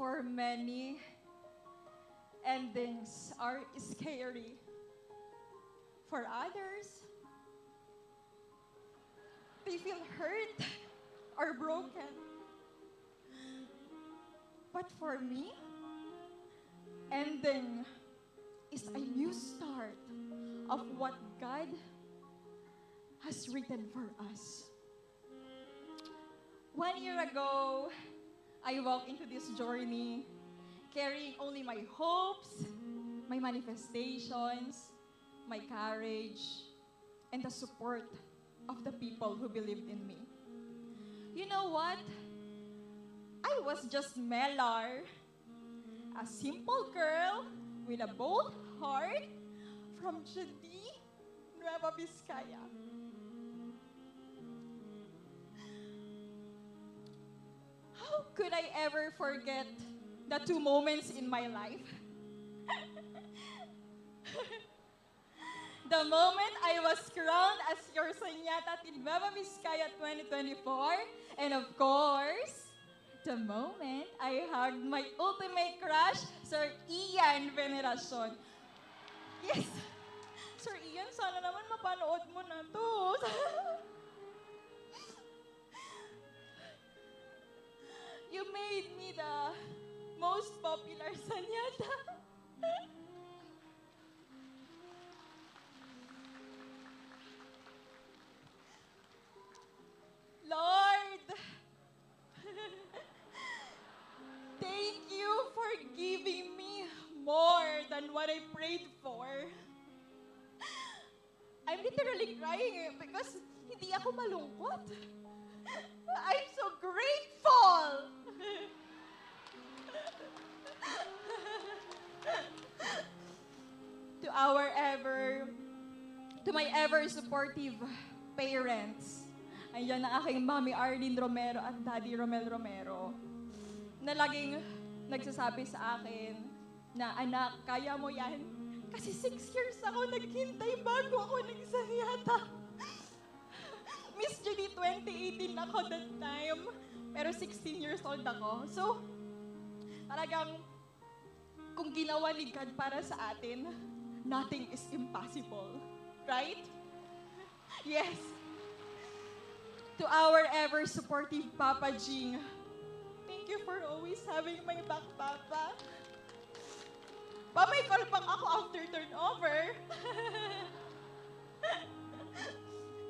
For many, endings are scary. For others, they feel hurt or broken. But for me, ending is a new start of what God has written for us. 1 year ago, I walked into this journey carrying only my hopes, my manifestations, my courage, and the support of the people who believed in me. You know what? I was just Melar, a simple girl with a bold heart from Jedi, Nueva Vizcaya. How could I ever forget the two moments in my life? The moment I was crowned as your Señata in Nueva Vizcaya 2024, and of course, the moment I hugged my ultimate crush, Sir Ian Veneracion. Yes, Sir Ian, sana naman mapanood mo na to. You made me the most popular Señata. Lord, thank you for giving me more than what I prayed for. I'm literally crying because hindi ako malungkot. I'm so grateful. To my ever supportive parents. Ayan ang aking Mami Arlene Romero at Daddy Romel Romero na laging nagsasabi sa akin na, anak, kaya mo yan? Kasi 6 years ako naghintay bago ako nagsanyata. Miss Judy 2018 ako that time, pero 16 years old ako. So, talagang kung ginawa ni God para sa atin, nothing is impossible. Right? Yes. To our ever supportive Papa Jing, thank you for always having my back, Papa. Pa, may call pang ako after turnover.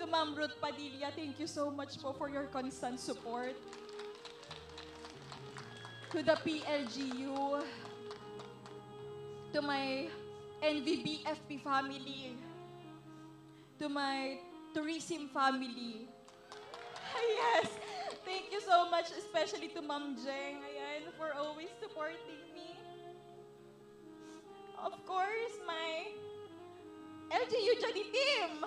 To Ma'am Ruth Padilla, thank you so much po for your constant support. To the PLGU, to my NVBFP family, to my tourism family. Yes, thank you so much, especially to Ma'am Jeng, ayan, for always supporting me. Of course, my LGU Johnny team.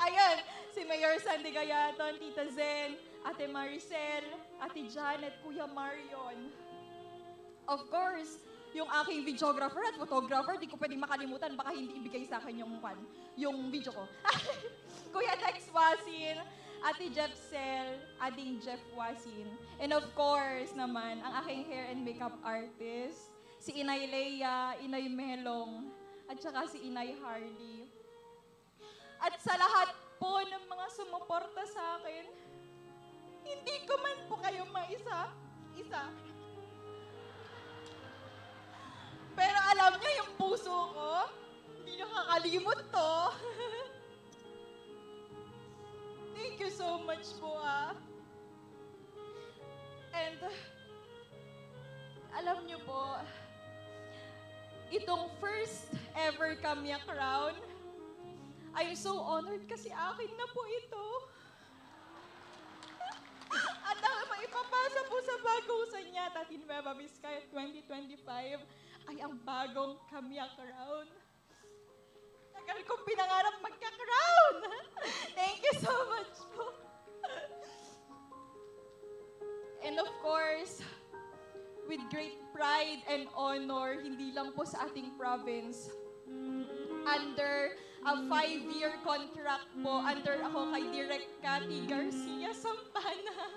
Ayan, si Mayor Sandy Gayaton, Tita Zen, Ate Maricel, Ate Janet, Kuya Marion. Of course, yung aking videographer at photographer, di ko pwedeng makalimutan, baka hindi ibigay sa akin yung video ko. Kuya Tex Wasin, Ate Jeff Sel, Ading Jeff Wasin. And of course naman, ang aking hair and makeup artist, si Inay Leia, Inay Melong, at saka si Inay Harley. At sa lahat po ng mga sumuporta sa akin, hindi ko man po kayo maisa-isa. Pero alam niyo, yung puso ko, hindi nakakalimot to. Thank you so much po, And, alam niyo po, itong first ever Kamya Crown, I'm so honored kasi akin na po ito. At ang maipapasa po sa bagong Señata in Nueva Vizcaya 2025 ay ang bagong Kamya Crown. Tagal kong pinangarap magka-crown. Thank you so much po. And of course, with great pride and honor, hindi lang po sa ating province, under a 5-year contract po, under ako kay Direk Cathy Garcia Sampana.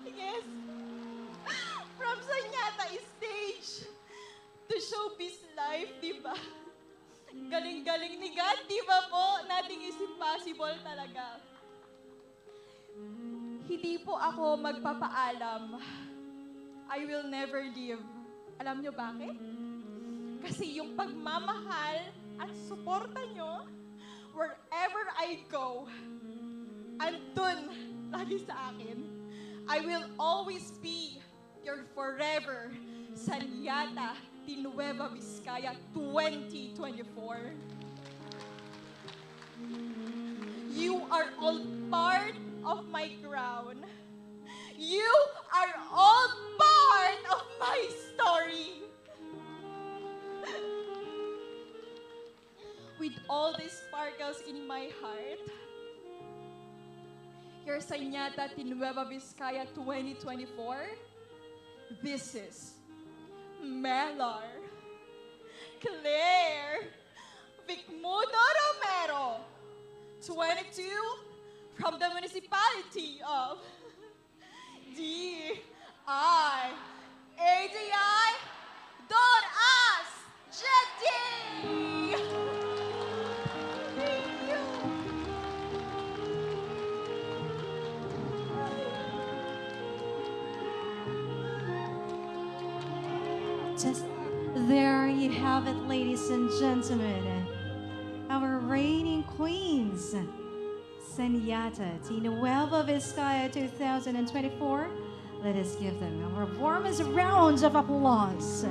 Yes. From Sanya Senyata stage to showbiz life, di ba? Galing-galing ni God, di ba po? Nothing is impossible talaga. Hindi po ako magpapaalam. I will never leave. Alam nyo bakit? Kasi yung pagmamahal at suporta nyo, wherever I go, andun lagi sa akin. I will always be your forever Sanyata de Nueva Vizcaya 2024. You are all part of my crown. You are all part of my story. With all these sparkles in my heart, your Sanyata de Nueva Vizcaya 2024, this is Melar, Claire, Vicmudo Romero, 22, from the municipality of D.I.A.D.I. Don As Jetty! Thank you. Just there you have it, ladies and gentlemen. Our reigning queens, Sanyata de Nueva Vizcaya 2024. Let us give them our warmest rounds of applause.